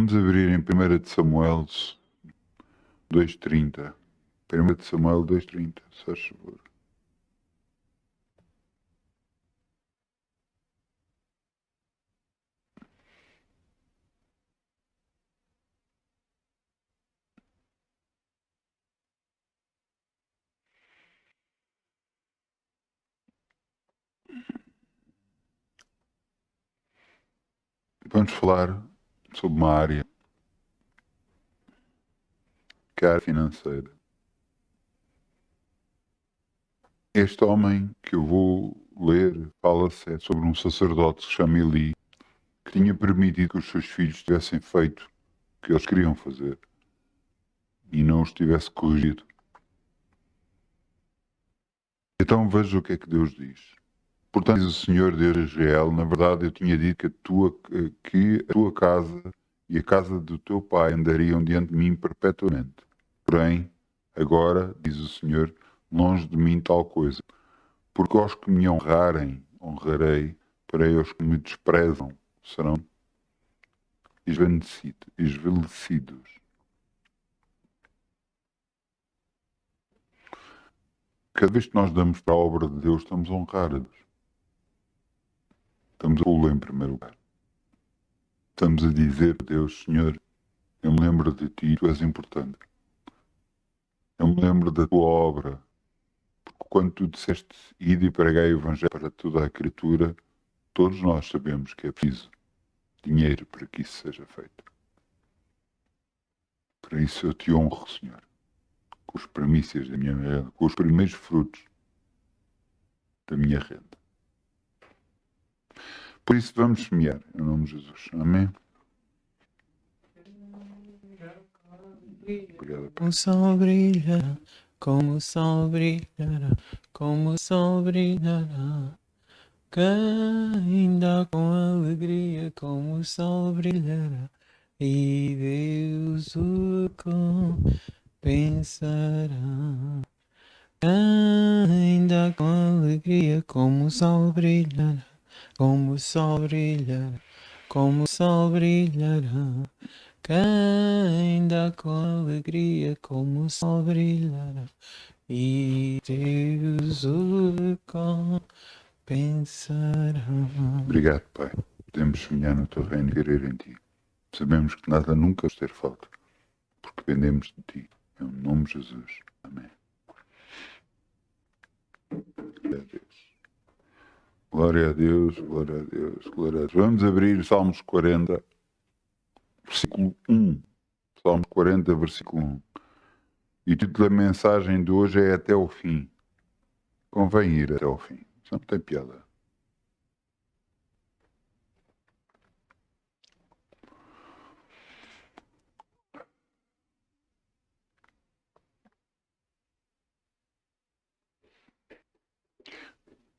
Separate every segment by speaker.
Speaker 1: Vamos abrir em 1 de Samuel 2:30. 1 de Samuel 2:30, se faz favor. Vamos falar sobre uma área, que é a área financeira. Este homem que eu vou ler fala-se sobre um sacerdote que se chama Eli, que tinha permitido que os seus filhos tivessem feito o que eles queriam fazer e não os tivesse corrigido. Então veja o que é que Deus diz. Portanto, diz o Senhor Deus de Israel, na verdade eu tinha dito que a tua casa e a casa do teu pai andariam diante de mim perpetuamente. Porém, agora, diz o Senhor, longe de mim tal coisa. Porque aos que me honrarem, honrarei, porém aos que me desprezam serão esvelecidos. Cada vez que nós damos para a obra de Deus, estamos a honrar a Deus. Estamos a pô-lo em primeiro lugar. Estamos a dizer a Deus, Senhor, eu me lembro de ti, tu és importante. Eu me lembro da tua obra, porque quando tu disseste ide e pregai o Evangelho para toda a criatura, todos nós sabemos que é preciso dinheiro para que isso seja feito. Por isso eu te honro, Senhor, com os primícias da minha renda, com os primeiros frutos da minha renda. Por isso vamos semear, em nome de Jesus. Amém? Obrigado, Pai.
Speaker 2: O sol brilhará, como o sol brilhará, como o sol brilhará. Quem dá com alegria, como o sol brilhará, e Deus o compensará. Quem dá com alegria, como o sol brilhará, como o sol brilhará, como o sol brilhará. Quem dá com alegria, como o sol brilhará, e Deus o compensará.
Speaker 1: Obrigado, Pai. Podemos semear no teu reino e querer em ti. Sabemos que nada nunca nos ter falta, porque dependemos de ti. Em nome de Jesus. Amém. Glória a Deus. Glória a Deus, glória a Deus, glória a Deus. Vamos abrir Salmos 40, versículo 1. Salmos 40, versículo 1. E o título da mensagem de hoje é Até o Fim. Convém ir até o fim. Isso não tem piada.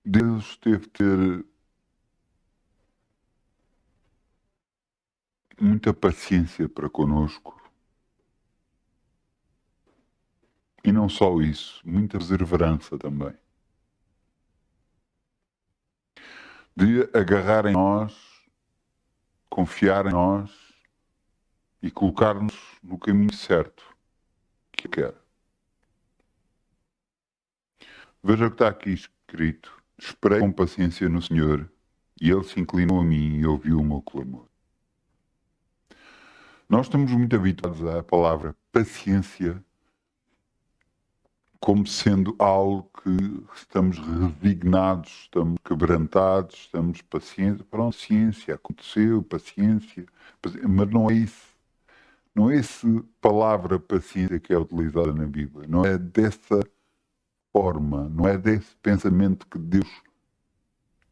Speaker 1: Deus teve de ter muita paciência para conosco. E não só isso, muita perseverança também. De agarrar em nós, confiar em nós e colocar-nos no caminho certo que quer. Veja o que está aqui escrito. Esperei com paciência no Senhor e Ele se inclinou a mim e ouviu o meu clamor. Nós estamos muito habituados à palavra paciência como sendo algo que estamos resignados, estamos quebrantados, estamos pacientes. Pronto, ciência, aconteceu, paciência. Mas não é isso. Não é essa palavra paciência que é utilizada na Bíblia. Não é dessa forma, não é desse pensamento que Deus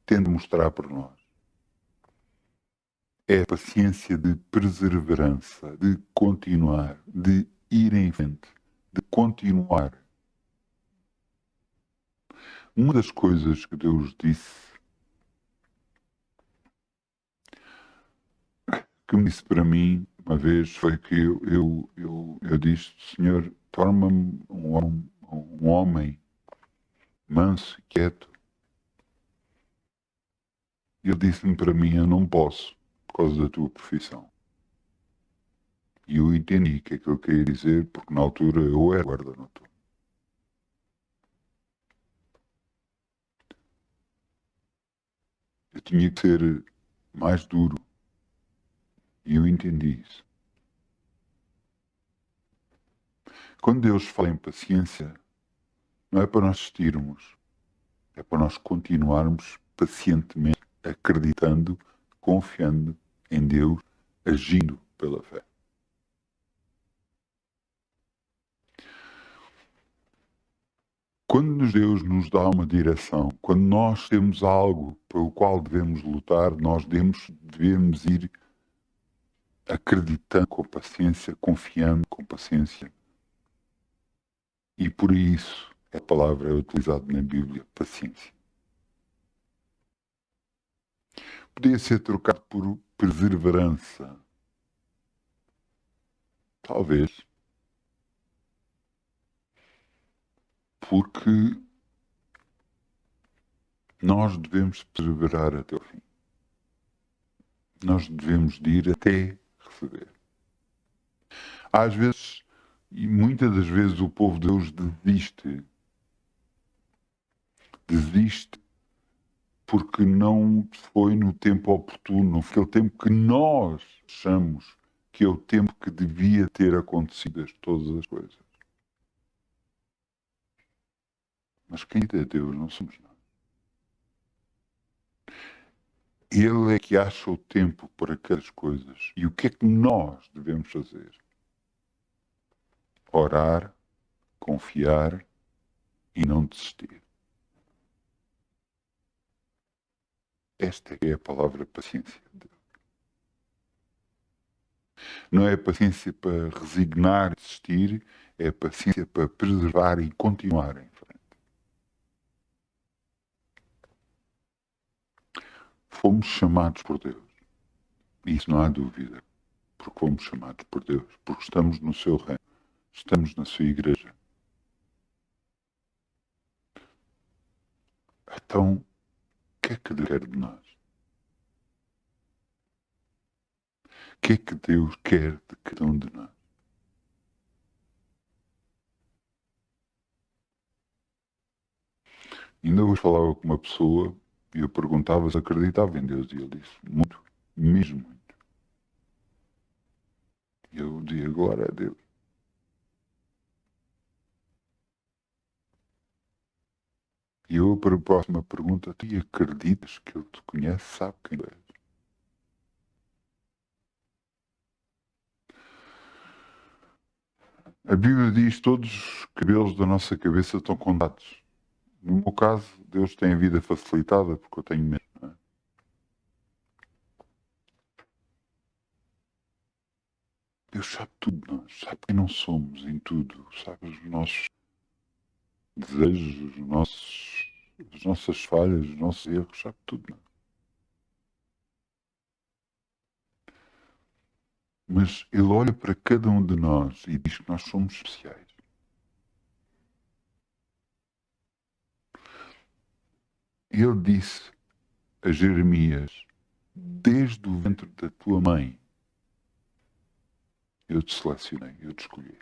Speaker 1: tenta mostrar para nós. É a paciência de perseverança, de continuar, de ir em frente, de continuar. Uma das coisas que Deus disse, que me disse para mim uma vez, foi que eu disse, Senhor, torna-me um homem manso e quieto. E ele disse-me para mim, eu não posso, por causa da tua profissão. E eu entendi o que é que ele queria dizer, porque na altura eu era guarda noturno. Eu tinha que ser mais duro. E eu entendi isso. Quando Deus fala em paciência, não é para nós desistirmos, é para nós continuarmos pacientemente acreditando, confiando em Deus, agindo pela fé. Quando Deus nos dá uma direção, quando nós temos algo pelo qual devemos lutar, nós devemos ir acreditando com paciência, confiando com paciência. E por isso a palavra é utilizada na Bíblia, paciência. Podia ser trocado por perseverança. Talvez. Porque nós devemos perseverar até o fim. Nós devemos de ir até receber. Às vezes, e muitas das vezes, o povo de Deus desiste. Desiste porque não foi no tempo oportuno, não foi aquele tempo que nós achamos que é o tempo que devia ter acontecido todas as coisas. Mas quem é Deus não somos nós. Ele é que acha o tempo para aquelas coisas. E o que é que nós devemos fazer? Orar, confiar e não desistir. Esta é a palavra paciência. Não é paciência para resignar, desistir, é paciência para preservar e continuar em frente. Fomos chamados por Deus. Isso não há dúvida. Porque fomos chamados por Deus. Porque estamos no seu reino. Estamos na sua igreja. Então, o que é que Deus quer de nós? O que é que Deus quer de cada um de nós? Ainda hoje falava com uma pessoa e eu perguntava se acreditava em Deus. E ele disse, muito, mesmo muito. E eu dizia, glória a Deus. E eu, para a próxima pergunta, tu acreditas que Ele te conhece, sabe quem tu és? A Bíblia diz que todos os cabelos da nossa cabeça estão contados. No meu caso, Deus tem a vida facilitada porque eu tenho medo. Não é? Deus sabe tudo de nós, sabe quem não somos em tudo, sabe os nossos desejos, as nossas falhas, os nossos erros, sabe tudo de nós. Mas Ele olha para cada um de nós e diz que nós somos especiais. Ele disse a Jeremias, desde o ventre da tua mãe, eu te selecionei, eu te escolhi.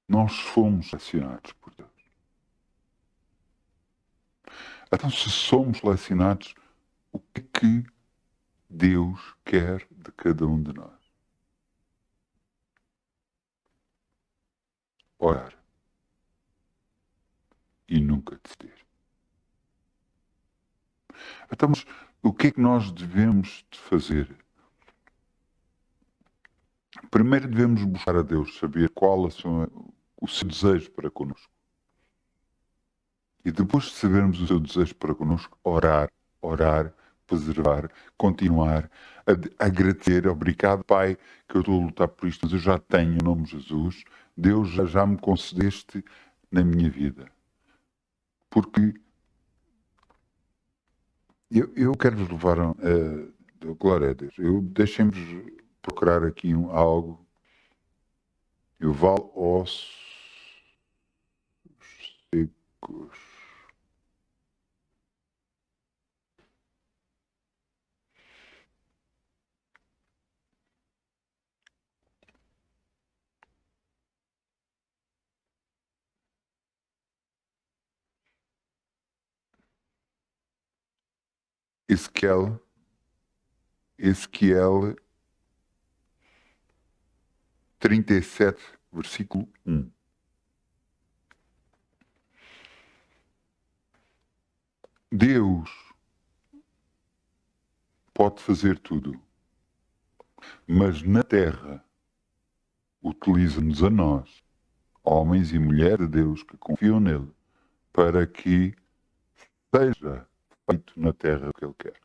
Speaker 1: Nós fomos selecionados por Deus. Então, se somos selecionados, o que é que Deus quer de cada um de nós? Orar e nunca desistir. Então, mas o que é que nós devemos de fazer? Primeiro devemos buscar a Deus, saber qual o seu desejo para connosco. E depois de sabermos o seu desejo para connosco, orar, preservar, continuar, agradecer, obrigado Pai que eu estou a lutar por isto, mas eu já tenho o nome de Jesus, Deus já me concedeste na minha vida. Porque eu quero vos levar a glória a Deus. Deixem-me procurar aqui algo. Eu valo ossos secos. Ezequiel 37, versículo 1. Deus pode fazer tudo, mas na terra utiliza-nos a nós, homens e mulheres de Deus que confiam nele, para que seja feito na terra o que ele quer.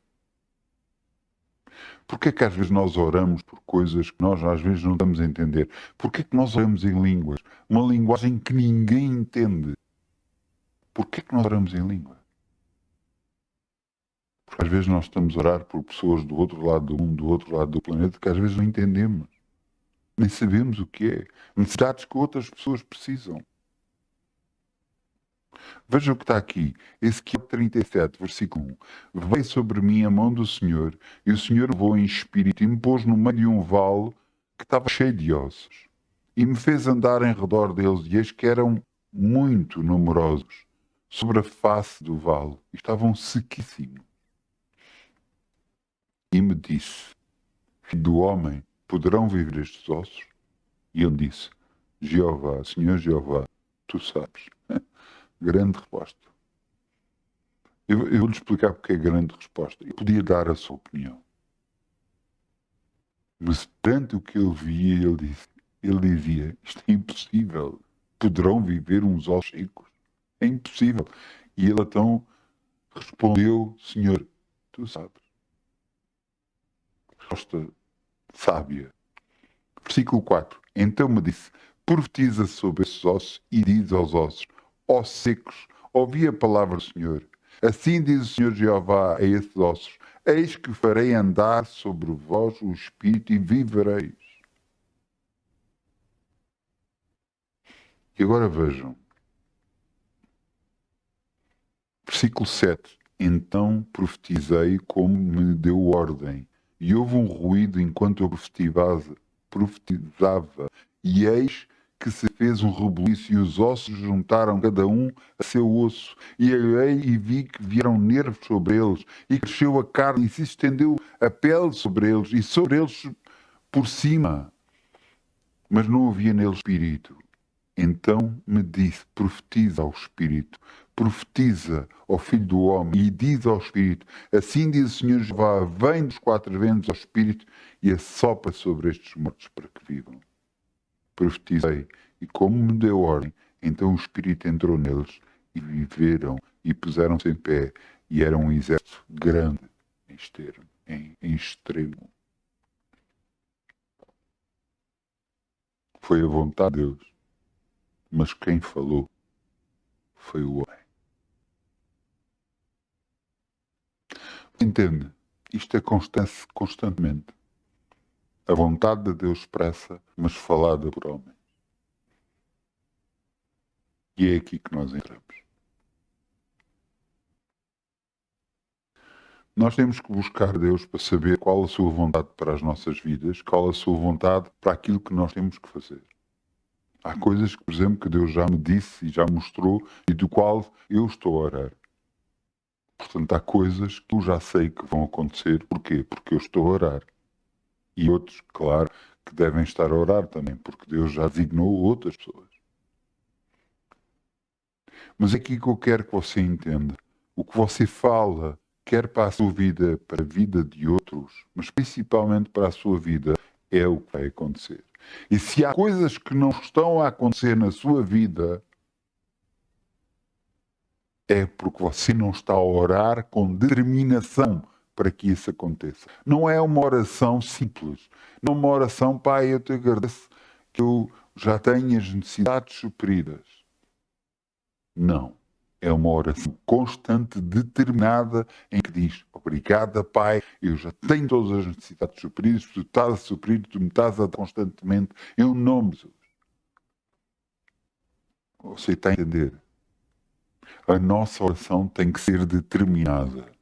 Speaker 1: Porquê que às vezes nós oramos por coisas que nós às vezes não estamos a entender? Porquê que nós oramos em línguas? Uma linguagem que ninguém entende. Porquê que nós oramos em língua? Porque às vezes nós estamos a orar por pessoas do outro lado do mundo, do outro lado do planeta, que às vezes não entendemos. Nem sabemos o que é. Necessidades que outras pessoas precisam. Veja o que está aqui. Ezequiel 37, versículo 1. Veio sobre mim a mão do Senhor, e o Senhor levou em espírito e me pôs no meio de um vale que estava cheio de ossos. E me fez andar em redor deles, e eis que eram muito numerosos sobre a face do vale. E estavam sequíssimos. E me disse: Filho do homem, poderão viver estes ossos? E ele disse: Jeová, Senhor Jeová, tu sabes. Grande resposta. Eu vou-lhe explicar porque é grande resposta. Eu podia dar a sua opinião. Mas perante o que ele via, ele dizia, isto é impossível. Poderão viver uns ossos secos? É impossível. E ele então respondeu, Senhor, tu sabes. Resposta sábia. Versículo 4. Então me disse, profetiza sobre esses ossos e diz aos ossos, ossos secos, ouvi a palavra do Senhor. Assim diz o Senhor Jeová a esses ossos, eis que farei andar sobre vós o Espírito e vivereis. E agora vejam. Versículo 7. Então profetizei como me deu ordem, e houve um ruído enquanto eu profetizava, e eis que se fez um rebuliço e os ossos juntaram cada um a seu osso. E olhei e vi que vieram nervos sobre eles, e cresceu a carne, e se estendeu a pele sobre eles, e sobre eles por cima. Mas não havia nele espírito. Então me disse, profetiza ao espírito, profetiza ao filho do homem, e diz ao espírito, assim diz o Senhor Jeová, vem dos quatro ventos ao espírito, e assopra sobre estes mortos para que vivam. Profetizei, e como me deu ordem, então o Espírito entrou neles, e viveram, e puseram-se em pé, e eram um exército grande em extremo. Foi a vontade de Deus, mas quem falou foi o homem. Entende? Isto acontece constantemente. A vontade de Deus expressa, mas falada por homens. E é aqui que nós entramos. Nós temos que buscar Deus para saber qual a sua vontade para as nossas vidas, qual a sua vontade para aquilo que nós temos que fazer. Há coisas que, por exemplo, que Deus já me disse e já mostrou e do qual eu estou a orar. Portanto, há coisas que eu já sei que vão acontecer. Porquê? Porque eu estou a orar. E outros, claro, que devem estar a orar também, porque Deus já designou outras pessoas. Mas é aqui que eu quero que você entenda. O que você fala, quer para a sua vida, para a vida de outros, mas principalmente para a sua vida, é o que vai acontecer. E se há coisas que não estão a acontecer na sua vida, é porque você não está a orar com determinação para que isso aconteça. Não é uma oração simples. Não é uma oração, Pai, eu te agradeço que eu já tenho as necessidades supridas. Não. É uma oração constante, determinada, em que diz, obrigada, Pai, eu já tenho todas as necessidades supridas, tu estás a suprir, tu me estás a dar constantemente, em nome de Jesus. Você está a entender? A nossa oração tem que ser determinada.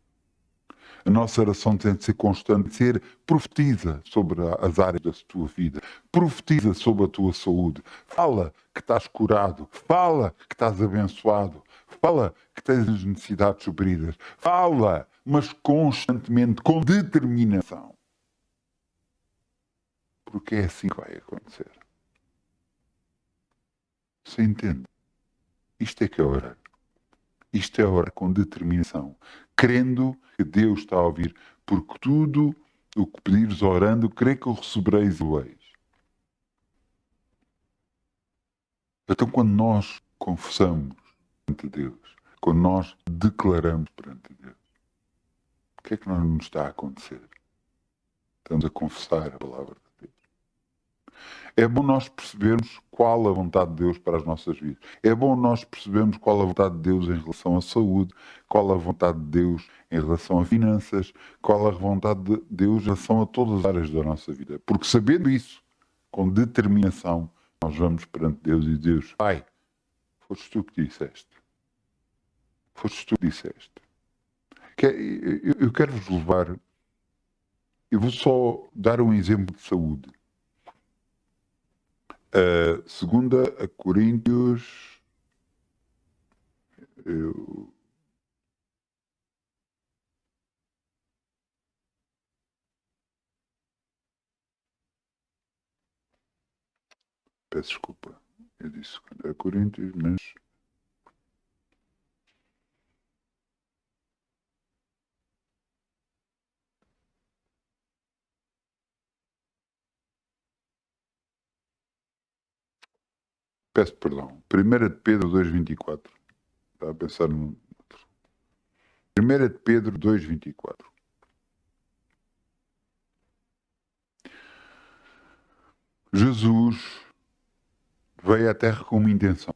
Speaker 1: A nossa oração tem de ser constante, ser profetiza sobre as áreas da tua vida, profetiza sobre a tua saúde, fala que estás curado, fala que estás abençoado, fala que tens as necessidades supridas, fala mas constantemente, com determinação. Porque é assim que vai acontecer. Você entende? Isto é que é orar. Isto é orar com determinação, crendo que Deus está a ouvir, porque tudo o que pedires orando, crê que o recebereis e o eis. Então, quando nós confessamos perante Deus, quando nós declaramos perante Deus, o que é que não nos está a acontecer? Estamos a confessar a palavra de Deus. É bom nós percebermos qual a vontade de Deus para as nossas vidas. É bom nós percebermos qual a vontade de Deus em relação à saúde, qual a vontade de Deus em relação a finanças, qual a vontade de Deus em relação a todas as áreas da nossa vida. Porque sabendo isso, com determinação, nós vamos perante Deus e Deus, Pai, foste tu que disseste. Foste tu que disseste. Eu quero vos levar, eu vou só dar um exemplo de saúde. Segunda a Coríntios, eu peço desculpa, eu disse segunda a Coríntios, mas peço perdão. 1 de Pedro 2,24. Estava a pensar no outro. 1 de Pedro 2,24. Jesus veio à Terra com uma intenção: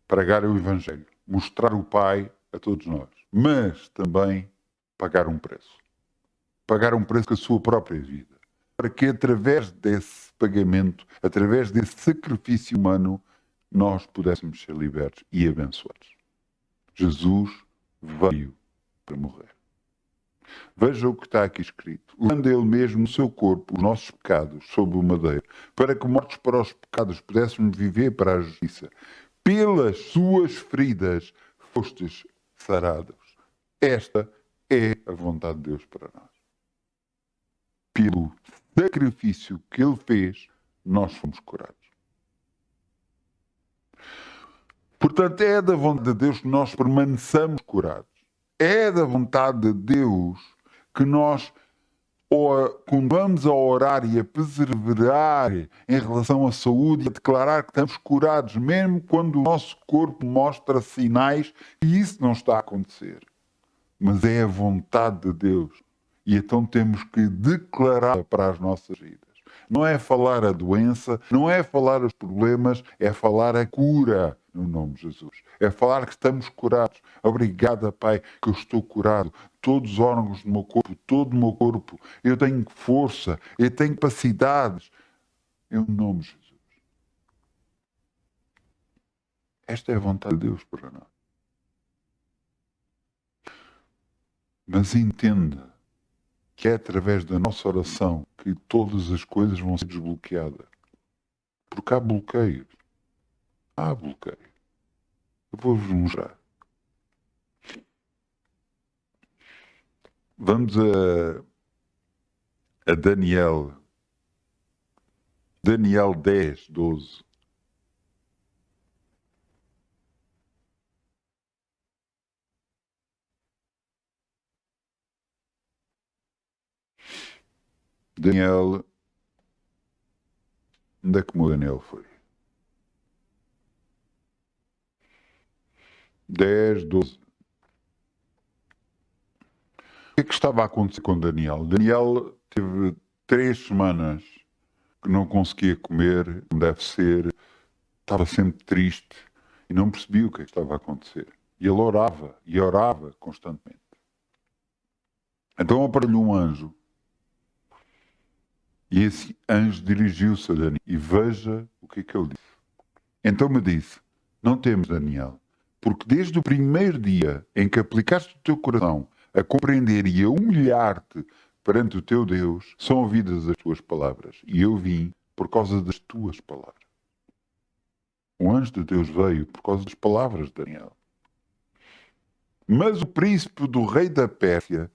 Speaker 1: pregar o Evangelho, mostrar o Pai a todos nós, mas também pagar um preço. Pagar um preço com a sua própria vida. Para que através desse pagamento, através desse sacrifício humano, nós pudéssemos ser libertos e abençoados. Jesus veio para morrer. Veja o que está aqui escrito. Levando ele mesmo no seu corpo os nossos pecados sob o madeiro, para que mortos para os pecados pudéssemos viver para a justiça. Pelas suas feridas fostes sarados. Esta é a vontade de Deus para nós. Pelo sacrifício que ele fez, nós fomos curados. Portanto, é da vontade de Deus que nós permaneçamos curados. É da vontade de Deus que nós, quando vamos a orar e a perseverar em relação à saúde, e a declarar que estamos curados, mesmo quando o nosso corpo mostra sinais que isso não está a acontecer. Mas é a vontade de Deus. E então temos que declarar para as nossas vidas. Não é falar a doença, não é falar os problemas, é falar a cura no nome de Jesus. É falar que estamos curados. Obrigada, Pai, que eu estou curado. Todos os órgãos do meu corpo, todo o meu corpo, eu tenho força, eu tenho capacidades. Em nome de Jesus. Esta é a vontade de Deus para nós. Mas entenda que é através da nossa oração que todas as coisas vão ser desbloqueadas. Porque há bloqueios. Há bloqueio. Eu vou-vos mostrar. Vamos a Daniel. Daniel 10, 12. Daniel. Onde é que o meu Daniel foi? 10, 12. O que é que estava a acontecer com Daniel? Daniel teve 3 semanas que não conseguia comer, como deve ser, estava sempre triste e não percebia o que é que estava a acontecer. E ele orava, e orava constantemente. Então apareceu-lhe um anjo. E esse anjo dirigiu-se a Daniel. E veja o que é que ele disse. Então me disse: não temas, Daniel, porque desde o primeiro dia em que aplicaste o teu coração a compreender e a humilhar-te perante o teu Deus, são ouvidas as tuas palavras. E eu vim por causa das tuas palavras. O anjo de Deus veio por causa das palavras de Daniel. Mas o príncipe do rei da Pérsia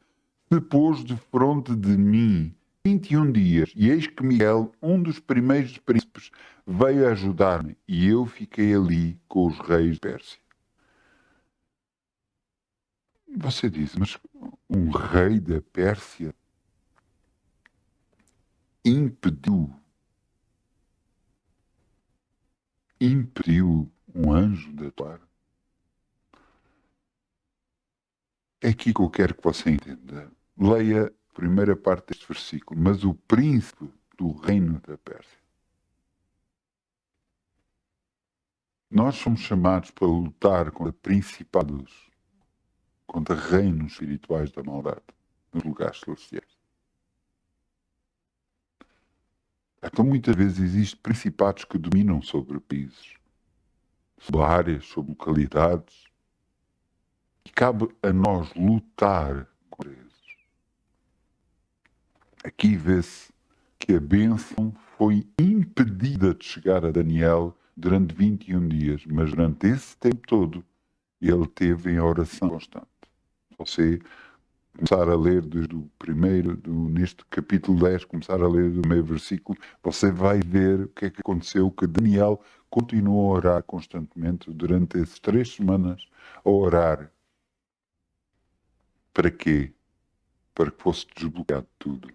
Speaker 1: se pôs de fronte de mim 21 dias, e eis que Miguel, um dos primeiros príncipes, veio ajudar-me, e eu fiquei ali com os reis de Pérsia. Você diz, mas um rei da Pérsia impediu um anjo de atuar? É aqui que eu quero que você entenda. Leia a primeira parte deste versículo. Mas o príncipe do reino da Pérsia. Nós somos chamados para lutar contra principados, contra reinos espirituais da maldade, nos lugares celestiais. Então muitas vezes existem principados que dominam sobre países, sobre áreas, sobre localidades, e cabe a nós lutar contra eles. Aqui vê-se que a bênção foi impedida de chegar a Daniel durante 21 dias, mas durante esse tempo todo ele teve em oração constante. Você começar a ler desde o primeiro, neste capítulo 10, começar a ler do primeiro versículo, você vai ver o que é que aconteceu, que Daniel continuou a orar constantemente durante essas 3 semanas, a orar. Para quê? Para que fosse desbloqueado tudo.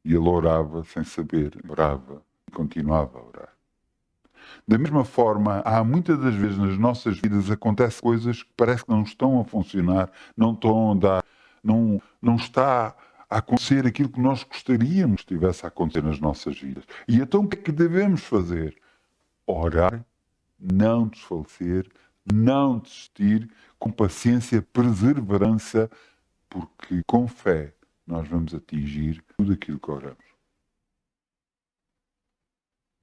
Speaker 1: E ele orava sem saber, orava e continuava a orar. Da mesma forma, há muitas das vezes nas nossas vidas acontecem coisas que parece que não estão a funcionar, não estão a dar, não está a acontecer aquilo que nós gostaríamos que estivesse a acontecer nas nossas vidas. E então o que é que devemos fazer? Orar, não desfalecer, não desistir, com paciência, perseverança, porque com fé nós vamos atingir tudo aquilo que oramos.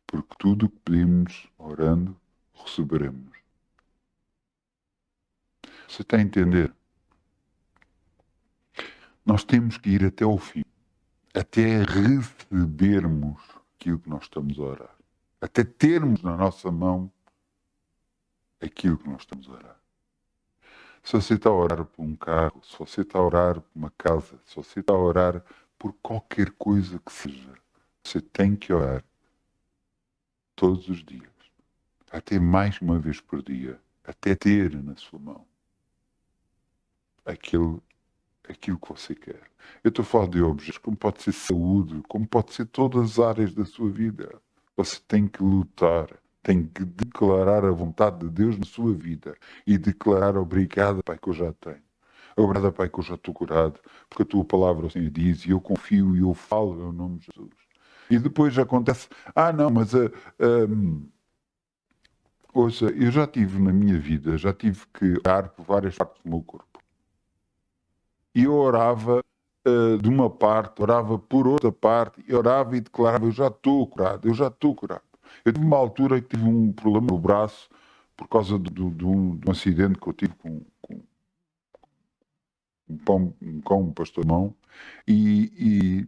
Speaker 1: Porque tudo o que pedimos orando, receberemos. Você está a entender? Nós temos que ir até ao fim, até recebermos aquilo que nós estamos a orar, até termos na nossa mão aquilo que nós estamos a orar. Se você está a orar por um carro, se você está a orar por uma casa, se você está a orar por qualquer coisa que seja, você tem que orar todos os dias, até mais uma vez por dia, até ter na sua mão aquilo que você quer. Eu estou a falar de objetos, como pode ser saúde, como pode ser todas as áreas da sua vida. Você tem que lutar, tem que declarar a vontade de Deus na sua vida e declarar: obrigado, Pai, que eu já tenho. Obrigado, Pai, que eu já estou curado, porque a tua palavra, o Senhor, diz, e eu confio e eu falo em nome de Jesus. E depois acontece: não, mas ouça, eu já tive na minha vida, já tive que orar por várias partes do meu corpo. E eu orava de uma parte, orava por outra parte, e orava e declarava: eu já estou curado, eu já estou curado. Eu tive uma altura que tive um problema no braço por causa de um acidente que eu tive com um pastor mão e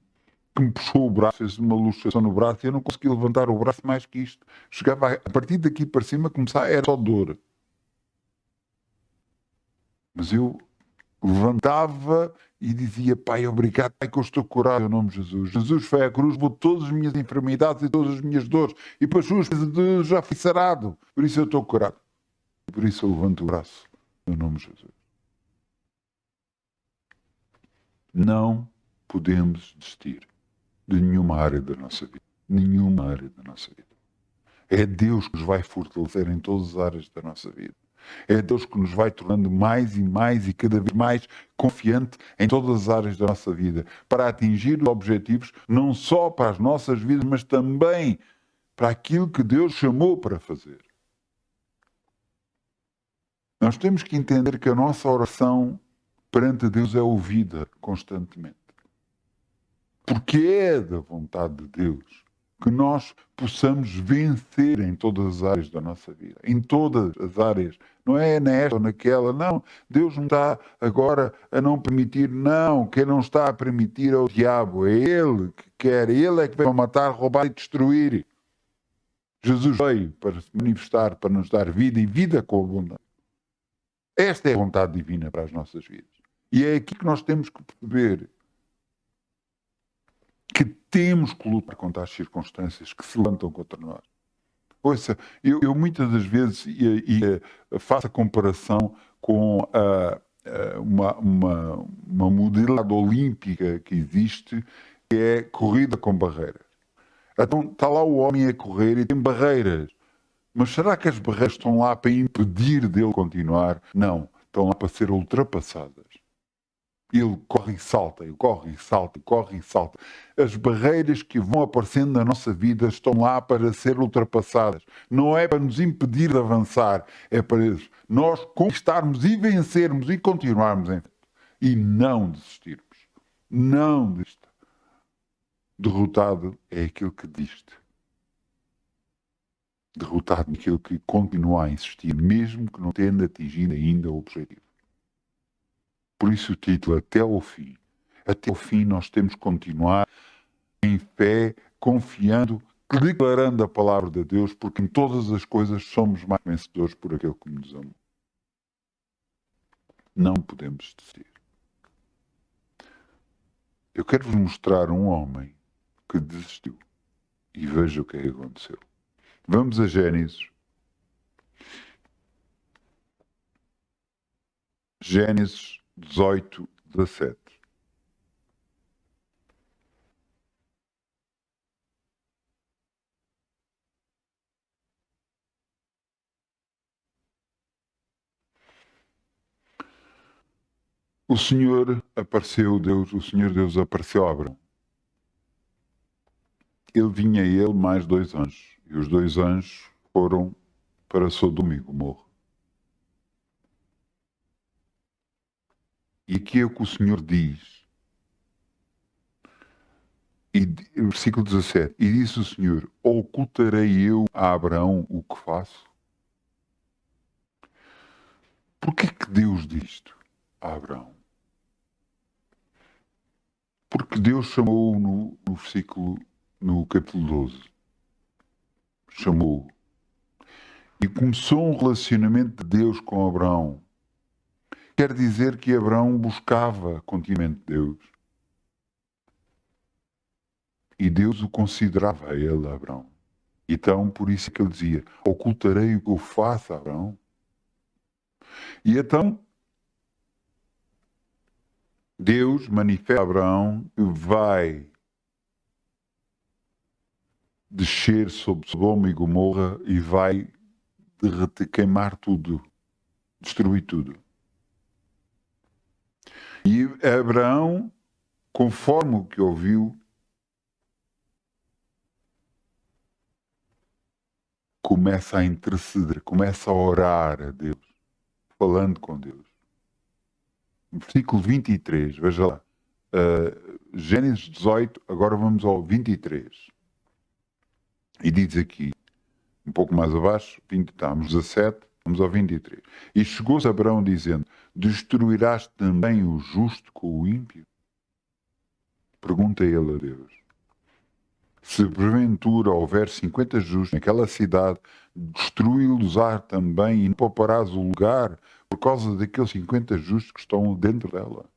Speaker 1: que me puxou o braço, fez uma luxação no braço e eu não consegui levantar o braço mais que isto. Chegava a partir daqui para cima, começar, era só dor. Mas eu levantava e dizia: Pai, obrigado, Pai, que eu estou curado em nome de Jesus. Jesus foi à cruz, levou todas as minhas enfermidades e todas as minhas dores, e para as suas coisas já fui sarado. Por isso eu estou curado. E por isso eu levanto o braço em nome de Jesus. Não podemos desistir de nenhuma área da nossa vida. Nenhuma área da nossa vida. É Deus que nos vai fortalecer em todas as áreas da nossa vida. É Deus que nos vai tornando mais e mais e cada vez mais confiante em todas as áreas da nossa vida, para atingir os objetivos, não só para as nossas vidas, mas também para aquilo que Deus chamou para fazer. Nós temos que entender que a nossa oração perante Deus é ouvida constantemente. Porque é da vontade de Deus que nós possamos vencer em todas as áreas da nossa vida. Em todas as áreas. Não é nesta ou naquela. Não. Deus não está agora a não permitir. Não. Quem não está a permitir é o diabo. É ele que quer. Ele é que vai matar, roubar e destruir. Jesus veio para se manifestar, para nos dar vida e vida com abundância. Esta é a vontade divina para as nossas vidas. E é aqui que nós temos que perceber que temos que lutar contra as circunstâncias que se levantam contra nós. Ouça, eu muitas das vezes faço a comparação com uma modalidade olímpica que existe, que é corrida com barreiras. Então está lá o homem a correr e tem barreiras. Mas será que as barreiras estão lá para impedir dele continuar? Não, estão lá para ser ultrapassadas. Ele corre e salta, ele corre e salta, ele corre e salta. As barreiras que vão aparecendo na nossa vida estão lá para ser ultrapassadas. Não é para nos impedir de avançar, é para nós conquistarmos e vencermos e continuarmos em frente. E não desistirmos. Não desistir. Derrotado é aquele que desiste. Derrotado é aquele que continua a insistir, mesmo que não tenha atingido ainda o objetivo. Por isso o título, até ao fim. Até ao fim nós temos que continuar em fé, confiando, declarando a palavra de Deus, porque em todas as coisas somos mais vencedores por aquele que nos ama. Não podemos desistir. Eu quero-vos mostrar um homem que desistiu. E veja o que é que aconteceu. Vamos a Gênesis. Gênesis 18, 17. O Senhor Deus apareceu a Abraão. Vinha ele mais 2 anjos, e os 2 anjos foram para Sodoma e Gomorra. E aqui é o que o Senhor diz. Versículo 17. E disse o Senhor: ocultarei eu a Abraão o que faço? Porquê que Deus diz isto a Abraão? Porque Deus chamou no capítulo 12. Chamou. E começou um relacionamento de Deus com Abraão. Quer dizer que Abraão buscava continuamente Deus. E Deus o considerava a ele, Abraão. Então, por isso que ele dizia: ocultarei o que eu faço a Abraão. E então, Deus manifesta a Abraão que vai descer sobre Sodoma e Gomorra e vai queimar tudo, destruir tudo. E Abraão, conforme o que ouviu, começa a interceder, começa a orar a Deus, falando com Deus. No versículo 23, veja lá, Gênesis 18, agora vamos ao 23. E diz aqui, um pouco mais abaixo, estamos 17, vamos ao 23. E chegou-se Abraão dizendo: destruirás também o justo com o ímpio? Pergunta ele a Deus. Se porventura houver 50 justos naquela cidade, destruí-los-á também e não pouparás o lugar por causa daqueles 50 justos que estão dentro dela?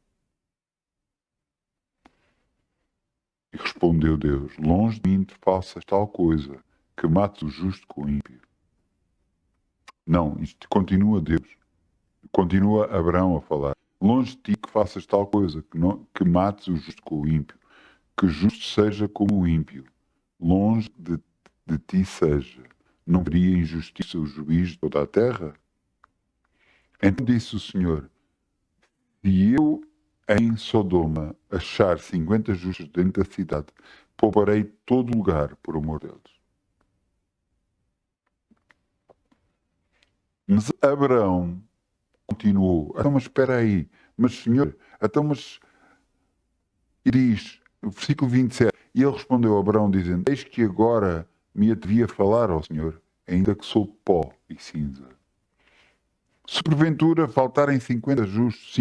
Speaker 1: E respondeu Deus: longe de mim te faças tal coisa, que mates o justo com o ímpio. Não, isto continua Deus. Continua Abraão a falar: longe de ti que faças tal coisa, que mates o justo com o ímpio. Que justo seja como o ímpio. Longe de ti seja. Não veria injustiça o juiz de toda a terra? Então disse o Senhor: se eu em Sodoma achar 50 justos dentro da cidade, pouparei todo lugar por amor deles. Mas Abraão continuou: então, mas espera aí, mas Senhor, então, mas... E diz, no versículo 27, e ele respondeu a Abraão dizendo: eis que agora me atrevia a falar ao Senhor, ainda que sou pó e cinza. Se porventura faltarem 50 justos,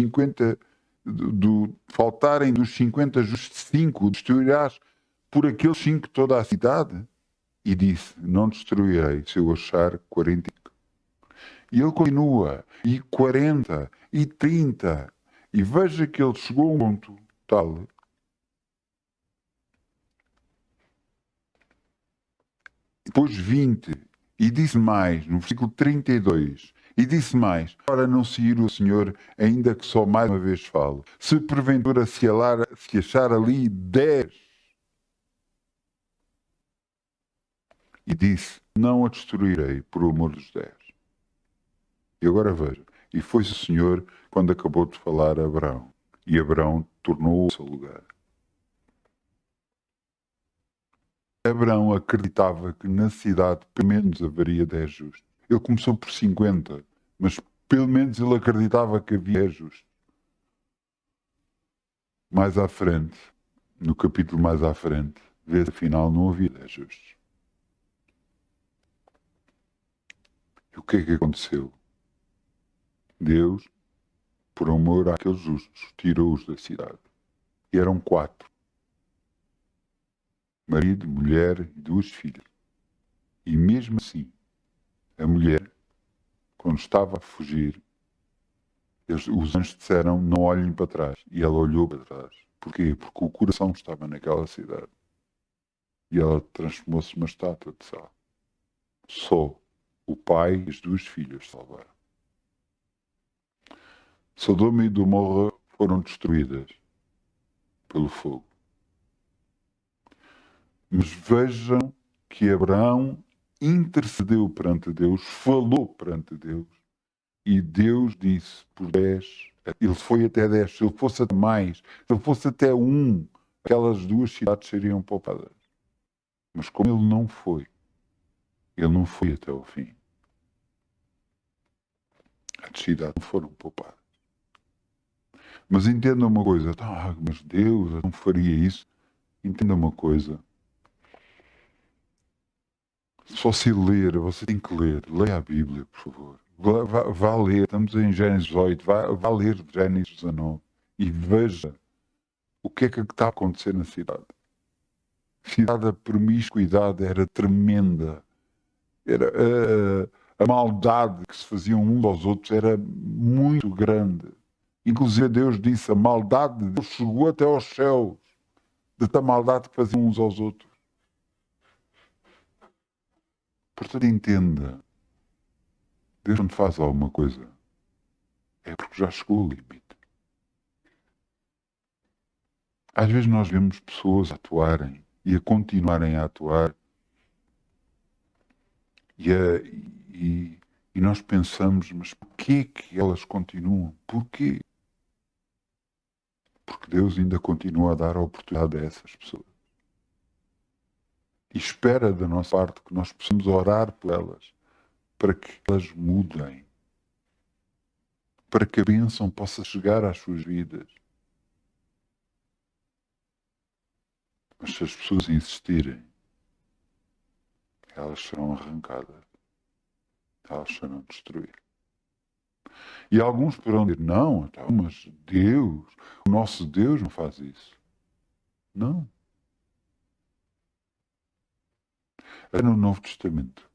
Speaker 1: faltarem dos 50 justos 5, destruirás por aqueles 5 toda a cidade? E disse: não destruirei se eu achar 45. E ele continua, e 40, e 30. E veja que ele chegou a um ponto tal. Depois 20, e disse mais, no versículo 32, e disse mais, ora não se ir o Senhor, ainda que só mais uma vez falo. Se porventura se achar ali 10, e disse, não a destruirei por amor dos 10. E agora veja, e foi-se o Senhor quando acabou de falar a Abraão, e Abraão tornou ao seu lugar. Abraão acreditava que na cidade pelo menos haveria 10 justos. Ele começou por 50, mas pelo menos ele acreditava que havia 10 justos. Mais à frente, no capítulo mais à frente, vê-se afinal não havia 10 justos. E o que é que aconteceu? Deus, por amor àqueles justos, tirou-os da cidade. E eram 4. Marido, mulher e 2 filhas. E mesmo assim, a mulher, quando estava a fugir, os anjos disseram, não olhem para trás. E ela olhou para trás. Porquê? Porque o coração estava naquela cidade. E ela transformou-se numa estátua de sal. Só o pai e as 2 filhas salvaram. Sodoma e Gomorra foram destruídas pelo fogo. Mas vejam que Abraão intercedeu perante Deus, falou perante Deus, e Deus disse por 10, ele foi até 10, se ele fosse até mais, se ele fosse até 1, aquelas 2 cidades seriam poupadas. Mas como ele não foi até ao fim. As cidades não foram poupadas. Mas entenda uma coisa, mas Deus não faria isso. Entenda uma coisa. Só se ler, você tem que ler. Leia a Bíblia, por favor. Vá ler, estamos em Gênesis 8, vá ler Gênesis 19 e veja o que é que está a acontecer na cidade. A cidade, a promiscuidade era tremenda. Era, a maldade que se faziam uns aos outros era muito grande. Inclusive Deus disse, a maldade de Deus chegou até aos céus, de tal maldade que faziam uns aos outros. Portanto, entenda, Deus quando faz alguma coisa, é porque já chegou ao limite. Às vezes nós vemos pessoas a atuarem e a continuarem a atuar e nós pensamos, mas porquê que elas continuam? Porquê? Porque Deus ainda continua a dar a oportunidade a essas pessoas. E espera da nossa parte que nós possamos orar por elas, para que elas mudem, para que a bênção possa chegar às suas vidas. Mas se as pessoas insistirem, elas serão arrancadas, elas serão destruídas. E alguns poderão dizer, não, mas Deus, o nosso Deus não faz isso. Não. É no Novo Testamento,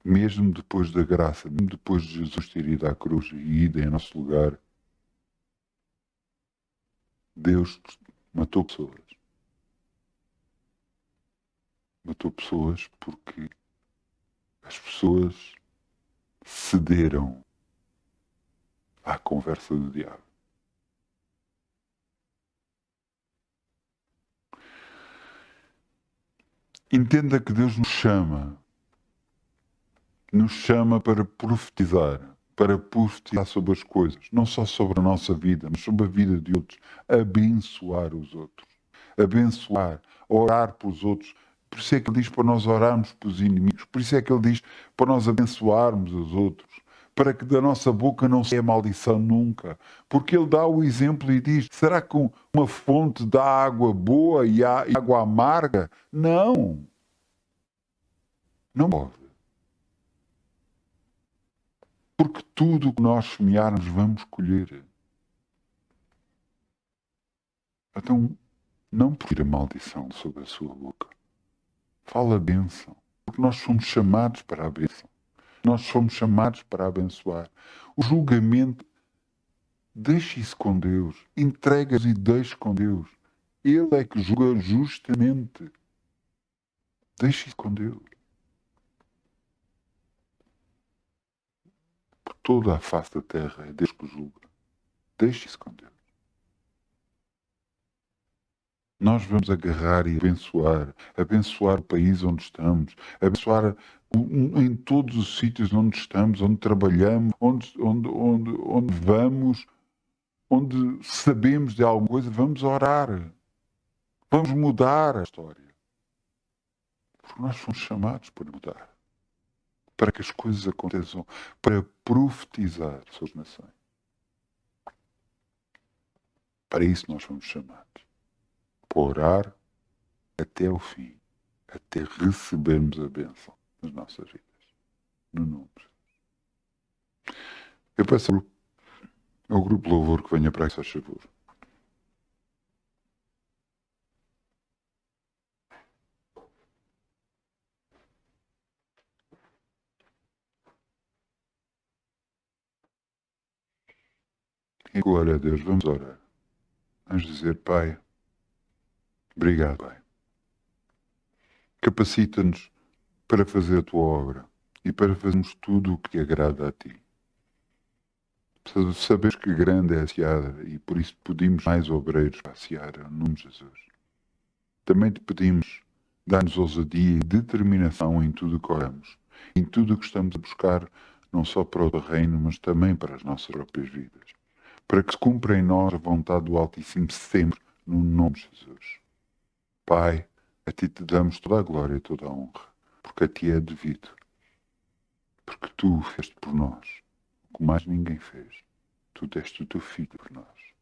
Speaker 1: mesmo depois da graça, mesmo depois de Jesus ter ido à cruz e ido em nosso lugar, Deus matou pessoas. Matou pessoas porque as pessoas cederam à conversa do diabo. Entenda que Deus nos chama para profetizar sobre as coisas, não só sobre a nossa vida, mas sobre a vida de outros, abençoar os outros, abençoar, orar pelos outros. Por isso é que ele diz para nós orarmos pelos inimigos, por isso é que ele diz para nós abençoarmos os outros, para que da nossa boca não saia maldição nunca. Porque ele dá o exemplo e diz, será que uma fonte dá água boa e água amarga? Não. Não pode. Porque tudo o que nós semearmos vamos colher. Então, não tire a maldição sobre a sua boca. Fala a bênção. Porque nós somos chamados para a bênção. Nós somos chamados para abençoar. O julgamento, deixe isso com Deus. Entrega-os e deixe com Deus. Ele é que julga justamente. Deixe isso com Deus. Por toda a face da terra é Deus que julga. Deixe isso com Deus. Nós vamos agarrar e abençoar o país onde estamos, abençoar em todos os sítios onde estamos, onde trabalhamos, onde vamos, onde sabemos de alguma coisa, vamos orar. Vamos mudar a história. Porque nós fomos chamados para mudar. Para que as coisas aconteçam. Para profetizar sobre as nações. Para isso nós fomos chamados. Para orar até o fim. Até recebermos a bênção nas nossas vidas. No nome de Jesus. Eu peço ao grupo Louvor que venha para aqui, faz favor. E glória a Deus, vamos orar. Vamos dizer, Pai, obrigado, Pai. Capacita-nos para fazer a Tua obra e para fazermos tudo o que agrada a Ti. Sabes que grande é a seara e por isso pedimos mais obreiros para a seara, no nome de Jesus. Também te pedimos, dá-nos ousadia e determinação em tudo o que oramos, em tudo o que estamos a buscar, não só para o reino, mas também para as nossas próprias vidas. Para que se cumpra em nós a vontade do Altíssimo sempre, no nome de Jesus. Pai, a Ti te damos toda a glória e toda a honra, porque a Ti é devido. Porque Tu fizeste por nós o que mais ninguém fez. Tu deste o Teu Filho por nós.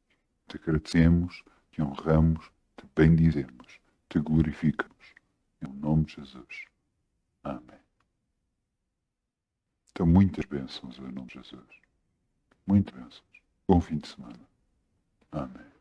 Speaker 1: Te agradecemos, Te honramos, Te bendizemos, Te glorificamos. Em nome de Jesus. Amém. Então, muitas bênçãos em nome de Jesus. Muitas bênçãos. Bom fim de semana. Amém.